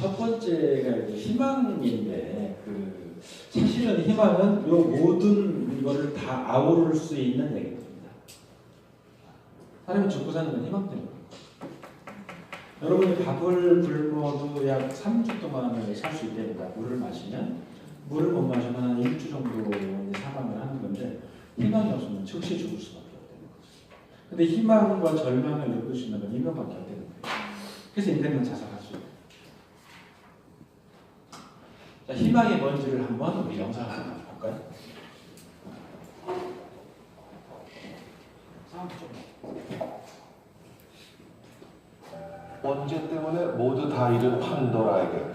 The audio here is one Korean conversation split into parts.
첫 번째가 희망인데 사실은 희망은 요 모든 이거를 다 아우를 수 있는 얘기입니다. 사람이 죽고 사는 건 희망 때문에. 여러분이 밥을 굶어도 약 3주 동안을 살 수 있답니다. 물을 마시면 물을 못 마시면 한 1주 정도 사망을 하는 건데 희망이 없으면 즉시 죽을 수밖에 없다는 거죠. 근데 희망과 절망을 느낄 수 있는 건 인간밖에 없다는 거예요. 그래서 인간은 자살할 수 있어요. 자, 희망이 뭔지를 한번 우리 영상을 한번 볼까요? 번제 때문에 모두 다 잃은 판도라에게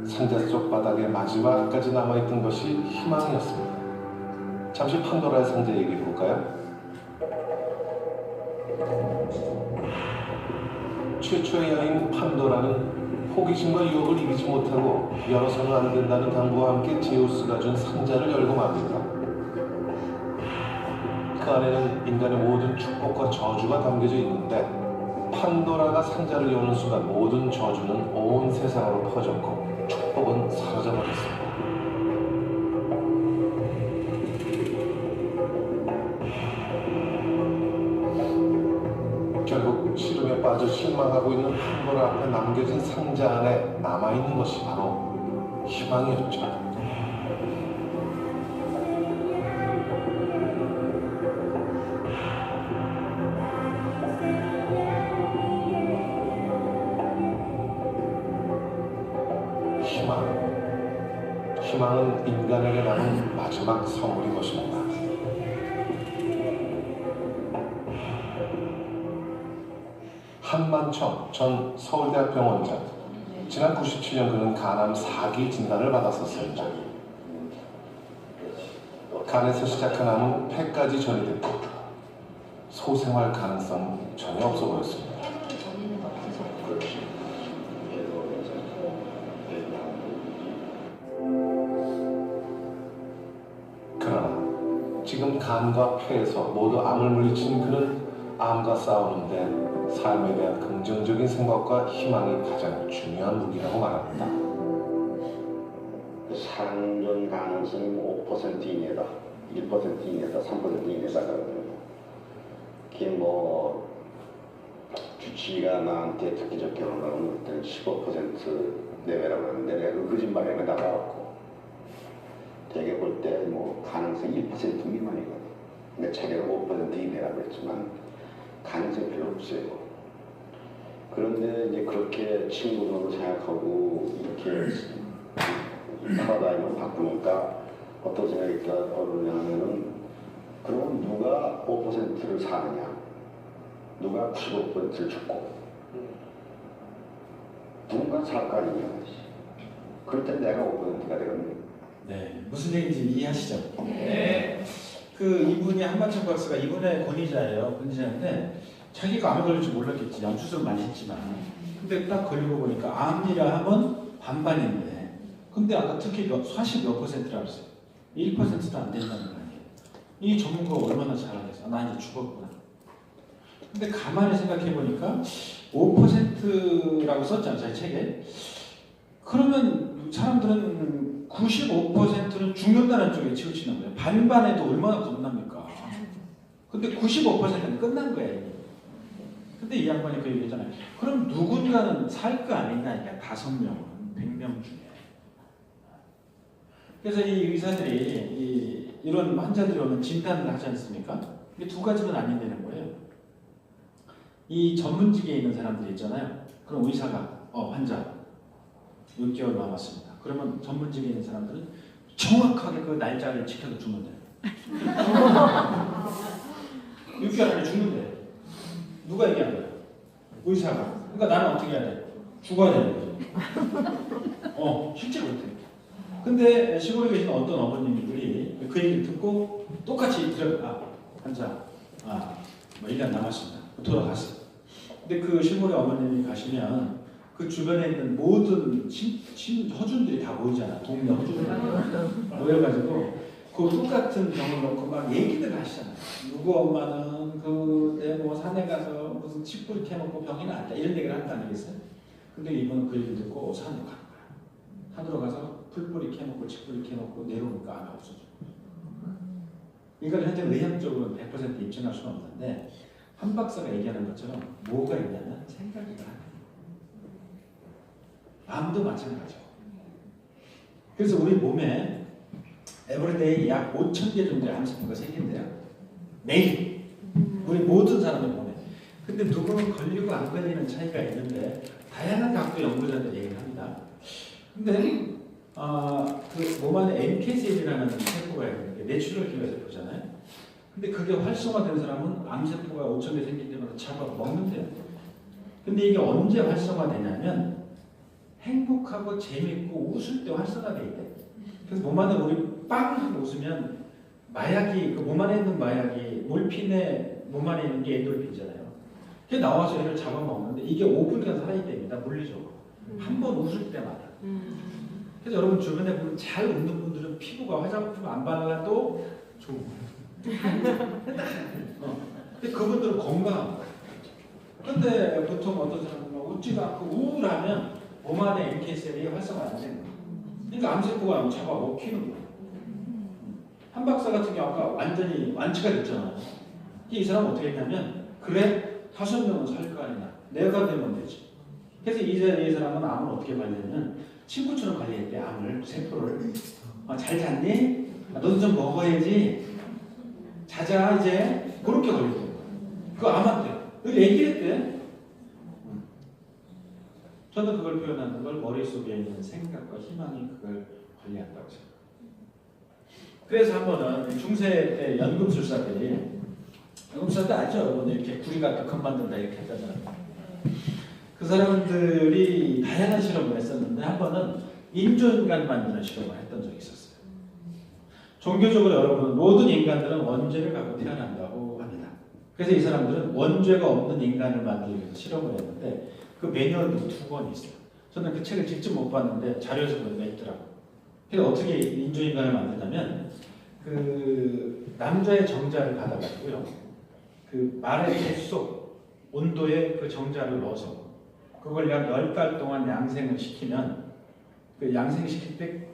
상자 속 바닥에 마지막까지 남아있던 것이 희망이었습니다. 잠시 판도라의 상자 얘기해 볼까요? 최초의 여인 판도라는 호기심과 유혹을 이기지 못하고 열어서는 안 된다는 당부와 함께 제우스가 준 상자를 열고 맙니다. 그 안에는 인간의 모든 축복과 저주가 담겨져 있는데 판도라가 상자를 여는 순간 모든 저주는 온 세상으로 퍼졌고 축복은 사라져버렸습니다. 결국 시름에 빠져 실망하고 있는 판도라 앞에 남겨진 상자 안에 남아있는 것이 바로 희망이었죠. 희망은 인간에게 남은 마지막 선물인 것입니다. 한만청 전 서울대학 병원장. 지난 97년 그는 간암 4기 진단을 받았었습니다. 간에서 시작한 암은 폐까지 전이됐고 소생할 가능성은 전혀 없어 보였습니다. 그러나 지금 간과 폐에서 모두 암을 물리친 그는 암과 싸우는데 삶에 대한 긍정적인 생각과 희망이 가장 중요한 무기라고 말합니다. 생존 가능성이 5% 이내다, 1% 이내다, 3% 이내다 그러거든요. 그게 뭐 주치의가 나한테 특기적 결혼을 하면 그때 15% 내외라고 하는데 내가 그 거짓말에 나가갖고 되게 볼 때 뭐 가능성이 1% 미만이거든. 내 책에는 5% 이내라고 했지만 가능성이 별로 없어요. 그런데 이제 그렇게 친구로 생각하고 이렇게 파라다임을 바꾸니까 어떤 생각이 떠오르냐면은 그럼 누가 5%를 사느냐, 누가 95%를 죽고 누군가 살 거 아니냐. 그럴 때 내가 5%가 되거든요. 네, 무슨 얘기인지 이해하시죠? 네. 이분이 한만청 박사가 이분의 권위자예요. 권위자인데 자기가 암에 걸릴 줄 몰랐겠지. 암 수술 많이 했지만. 근데 딱 걸리고 보니까 암이라 하면 반반인데. 근데 아까 특히 40몇 %라고 했어요. 1%도 안 된다는 거 아니에요. 이 전문가가 얼마나 잘하겠어. 나 이제 죽었구나. 근데 가만히 생각해 보니까 5%라고 썼잖아요. 제 책에. 그러면 사람들은 95%는 죽는다는 쪽에 치우치는 거예요. 반반에도 얼마나 겁납니까? 근데 95%는 끝난 거예요. 근데 이 양반이 그 얘기잖아요. 그럼 누군가는 살 거 아니냐? 이게 5명은 100명 중에. 그래서 이 의사들이 이런 환자들이 오면 진단을 하지 않습니까? 이게 두 가지는 아니되는 거예요. 이 전문직에 있는 사람들이 있잖아요. 그럼 의사가 환자 6개월 남았습니다. 그러면 전문직에 있는 사람들은 정확하게 그 날짜를 지켜서 죽는데 6개월 안에 죽는데 누가 얘기한 거야? 의사가. 그러니까 나는 어떻게 해야 돼? 죽어야 되는 거지. 실제로 그렇대. 근데 시골에 계신 어떤 어머님들이 그 얘기를 듣고 똑같이 환자 뭐 1년 남았습니다. 돌아갔어요. 근데 그 시골에 어머님이 가시면 그 주변에 있는 모든 허준들이 다 모이잖아. 동네 허준들 모여가지고 그 똑같은 병을 놓고 막 얘기들 하시잖아. 누구 엄마는 그때 뭐 산에 가서 무슨 칡뿌리 캐먹고 병이 났다 이런 얘기를 한다는 얘기겠어요. 근데 이분은 그 얘기 듣고 산으로 간 거야. 하늘로 가서 풀뿌리 캐놓고 칡뿌리 캐놓고 내려오니까 암이 없어져. 그러니까 현재 의학적으로는 100% 입증할 수는 없는데 한 박사가 얘기하는 것처럼 뭐가 있냐면 생각이다. 암도 마찬가지죠. 그래서 우리 몸에 에브리데이 약 5,000개 정도의 암세포가 생긴대요. 매일. 우리 모든 사람의 몸에. 근데 누구는 걸리고 안 걸리는 차이가 있는데 다양한 각도 연구자들 얘기를 합니다. 근데 그 몸 안에 NK셀이라는 세포가 있는데 내추럴 킬러 세포잖아요. 근데 그게 활성화된 사람은 암세포가 5,000개 생길 때마다 잡아 먹는데요. 근데 이게 언제 활성화되냐면 행복하고 재밌고 웃을 때 활성화돼 있대. 그래서 몸 안에 우리 빵 하고 웃으면 마약이 그 몸 안에 있는 마약이 몰핀에 몸 안에 있는 게 엔돌핀이잖아요. 그게 나와서 얘를 잡아먹는데 이게 5분간 살아있답니다. 물리적으로. 한 번 웃을 때마다. 그래서 여러분 주변에 보면 잘 웃는 분들은 피부가 화장품 안 발라도 좋은 거예요. 근데 그분들은 건강한 거예요. 근데 보통 어떤 사람은 웃지도 않고 우울하면 몸 안에 NK셀이 활성화 안 되는 거예요. 그러니까 암세포가 잡아먹히는 거예요. 한 박사 같은 경우 아까 완전히 완치가 됐잖아요. 이 사람은 어떻게 했냐면 그래 5명은 살 거 아니냐. 내가 되면 되지. 그래서 이 사람은 암을 어떻게 관리했냐면 친구처럼 관리했대. 암을 세포를. 잘 잤니? 너도 좀 먹어야지. 자자 이제. 그렇게 관리했대. 그거 암한테. 그 얘기를 했대. 저는 그걸 표현하는 걸 머릿속에 있는 생각과 희망이 그걸 관리한다고 생각합니다. 그래서 한 번은 중세 때 연금술사들이 연금술사들 알죠? 여러분 이렇게 구리 갖다 금 만든다 이렇게 했잖아요. 그 사람들이 다양한 실험을 했었는데 한 번은 인조인간 만드는 실험을 했던 적이 있었어요. 종교적으로 여러분 모든 인간들은 원죄를 갖고 태어난다고 합니다. 그래서 이 사람들은 원죄가 없는 인간을 만들기 위해서 실험을 했는데 그 매뉴얼도 2권이 있어요. 저는 그 책을 직접 못 봤는데 자료에서 보니까 있더라고요. 그래서 어떻게 인조인간을 만드냐면 그 남자의 정자를 받아가지고요. 그 말의 뱃속 온도에 그 정자를 넣어서 그걸 약 10달 동안 양생을 시키면 그 양생시킬 때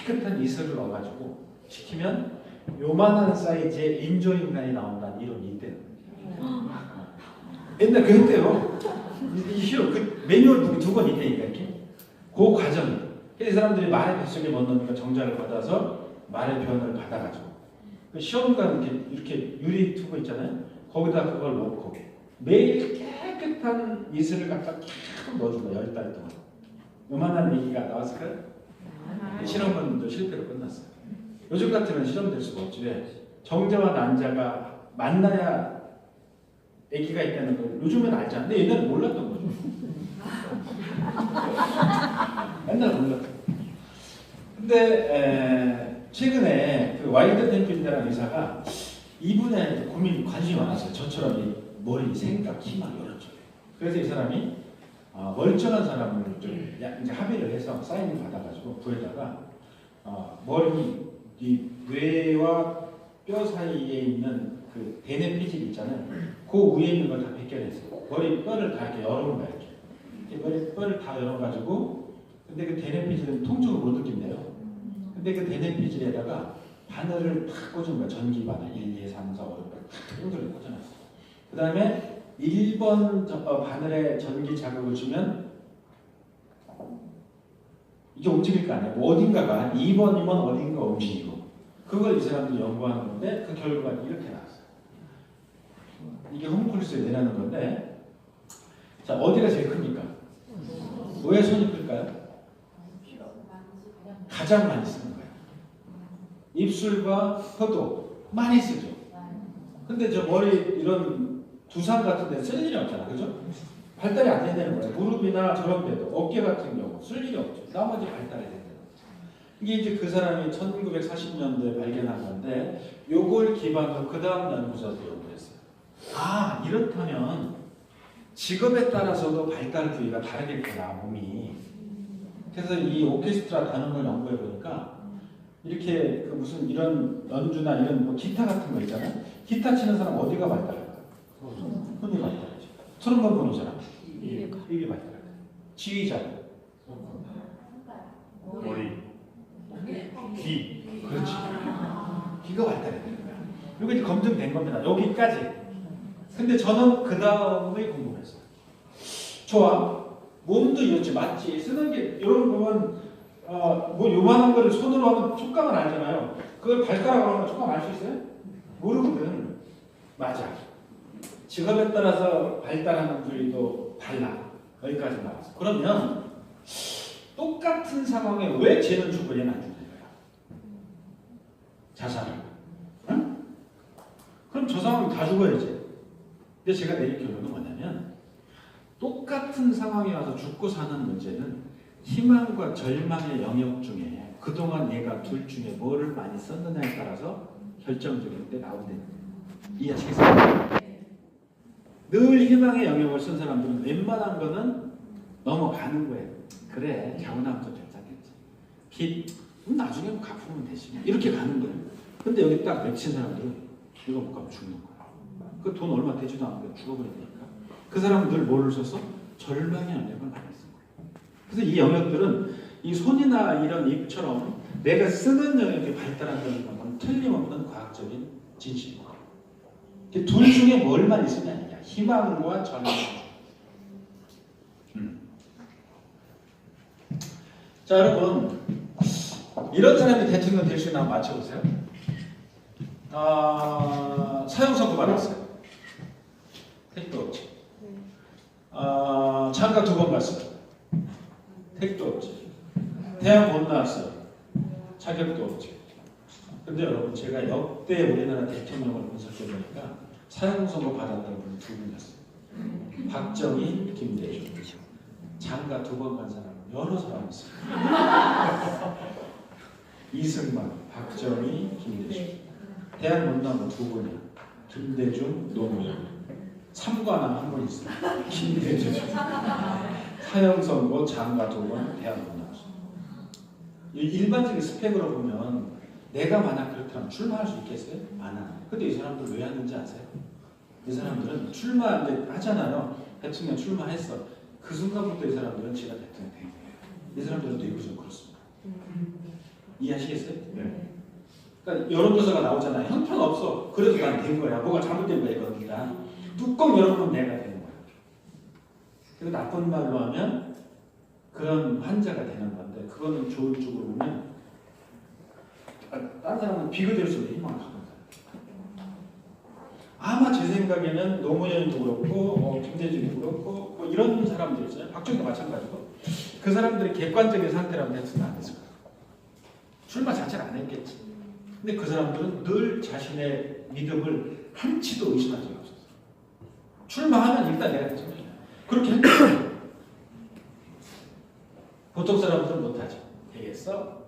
깨끗한 이슬을 넣어가지고 시키면 요만한 사이즈의 인조인간이 나온다는 이론이 있대요. 옛날 그랬대요. 그 매뉴얼 2권 있다니까 이렇게. 그 과정. 그래서 이 사람들이 말의 뱃속에 넣으니까 정자를 받아서 말의 변을 받아가지고 그 시험관 이렇게 유리 투구 있잖아요. 거기다 그걸 넣고 매일 깨끗한 이슬을 갖다 계속 넣어준 거예요. 10달 동안. 요만한 얘기가 나왔을까요? 실험은 실패로 끝났어요. 요즘 같으면 실험될 수가 없지. 왜? 정자와 난자가 만나야 아기가 있다는 걸 요즘엔 알잖아. 근데 옛날에 몰랐던 거죠. 옛날에 몰랐던. 근데 최근에 그 와일드 템필이라는 의사가 이분의 고민 관심이 많았어요. 저처럼 이 머리, 생각, 희망 이런 쪽에. 그래서 이 사람이 멀쩡한 사람을 좀 이제 합의를 해서 사인을 받아가지고 부에다가 머리 이 뇌와 뼈 사이에 있는 그 대뇌 피질 있잖아요. 그 위에 있는 걸 다 벗겨냈어요. 머리 뼈를 다 이렇게 열어본 거야 이렇게. 머리 뼈를 다 열어가지고 근데 그 대뇌 피질은 통증을 못 느낀대요. 근데 그 대뇌 피질에다가 바늘을 탁 꽂은 거야. 전기 바늘 1, 2, 3, 4, 5, 6, 8 꽂아놨어. 그 다음에 1번 바늘에 전기 자극을 주면 이게 움직일 거 아니야. 뭐 어딘가가 2번이면 어딘가 움직이고 그걸 이 사람들이 연구하는 건데 그 결과가 이렇게 나왔어요. 이게 홈플스에 내라는 건데 자 어디가 제일 큽니까? 왜 손이 클까요? 가장 많이 쓰는 거예요. 입술과 혀도 많이 쓰죠. 근데 저 머리 이런 두상 같은 데 쓸 일이 없잖아. 그죠? 발달이 안 된다는 거예요. 무릎이나 저런 데도 어깨 같은 경우 쓸 일이 없죠. 나머지 발달이 된다는 거죠. 이게 이제 그 사람이 1940년도에 발견한 건데 요걸 기반으로 그 다음 연구자도 연구했어요. 아 이렇다면 직업에 따라서도 발달 부위가 다르겠구나 몸이. 그래서 이 오케스트라 다는 걸 연구해 보니까 이렇게 그 무슨 이런 연주나 이런 뭐 기타 같은 거 있잖아요. 기타 치는 사람 어디가 발달할까요? 손이 발달하죠. 트럼본 부는 사람 이게 발달할까요? 지휘자 귀. 그렇지. 귀가 발달해야 되는 거야. 이거 이제 검증된 겁니다. 여기까지. 근데 저는 그 다음에 궁금했어요. 좋아. 몸도 이렇지 맞지. 쓰는 게 이런 거면 뭐 요만한 거를 손으로 하면 촉감을 알잖아요. 그걸 발가락으로 하면 촉감 알 수 있어요? 모르거든. 맞아. 직업에 따라서 발달하는 부위도 달라. 여기까지 나왔어. 그러면 똑같은 상황에 왜 쟤는 주고 얘는 안 주는 거야? 자산을. 응? 그럼 저 상황은 다 죽어야지. 근데 제가 내릴 결론은 뭐냐면 똑같은 상황에 와서 죽고 사는 문제는 희망과 절망의 영역 중에 그동안 얘가 둘 중에 뭐를 많이 썼느냐에 따라서 결정적인 때 나온다는 거예요. 이해하시겠어요? 늘 희망의 영역을 쓴 사람들은 웬만한 거는 넘어가는 거예요. 그래, 자고나면 좀 괜찮겠지. 빚, 나중에 갚으면 되지. 이렇게 가는 거예요. 근데 여기 딱 맺힌 사람들은 이거 못 갚으면 죽는 거야. 그 돈 얼마 되지도 않는데 죽어버리니까. 그 사람은 늘 뭐를 썼어? 절망의 영역을 많이 쓴 거예요. 그래서 이 영역들은 이 손이나 이런 입처럼 내가 쓰는 영역이 발달한다는 건 틀림없는 과학적인 진실입니다. 둘 중에 뭘 많이 쓰냐? 희망과 절망. 자, 여러분, 이런 사람이 대통령 될 수 있나 한번 맞춰보세요. 사형 선고 받았어요. 택도 없지. 장가 2번 갔어요. 택도 없지. 대학 못 나왔어요. 자격도 없지. 근데 여러분, 제가 역대 우리나라 대통령을 분석해보니까 사형 선고 받았다는 분이 2분이었어요. 박정희, 김대중. 장가 2번 간 사람은 여러 사람 있어요. 이승만, 박정희, 김대중. 대학 못 나오면 2분이야. 김대중, 노무현. 3관왕 1분 있어요. 김대중. 사형 선고, 장가 2번, 대학 못 나왔어. 일반적인 스펙으로 보면 내가 만약 그렇다면 출마할 수 있겠어요? 안 하요. 근데 이 사람들 왜 하는지 아세요? 이 사람들은 출마 이제 하잖아요. 대통령 출마했어. 그 순간부터 이 사람들은 제가 대통령 된 거예요. 이 사람들은 내부적으로 그렇습니다. 이해하시겠어요? 네. 그러니까 여론조사가 나오잖아요. 형편없어. 그래도 난 된 거야. 뭐가 잘못된 거야 이겁니다. 뚜껑 열어보면 내가 되는 거야. 그리고 나쁜 말로 하면 그런 환자가 되는 건데 그거는 좋은 쪽으로 보면 다른 사람은 비교될 수 있는 희망을 갖고 있어요. 아마 제 생각에는 노무현도 그렇고 김대중도 그렇고 뭐 이런 사람들 있어요. 박정희도 마찬가지고 그 사람들이 객관적인 상태라면 했으면 안 됐을 거예요. 출마 자체를 안 했겠지. 근데 그 사람들은 늘 자신의 믿음을 한치도 의심한 적이 없었어요. 출마하면 일단 내가 대통령이야. 그렇게 했는데 보통 사람들은 못하죠. 되겠어?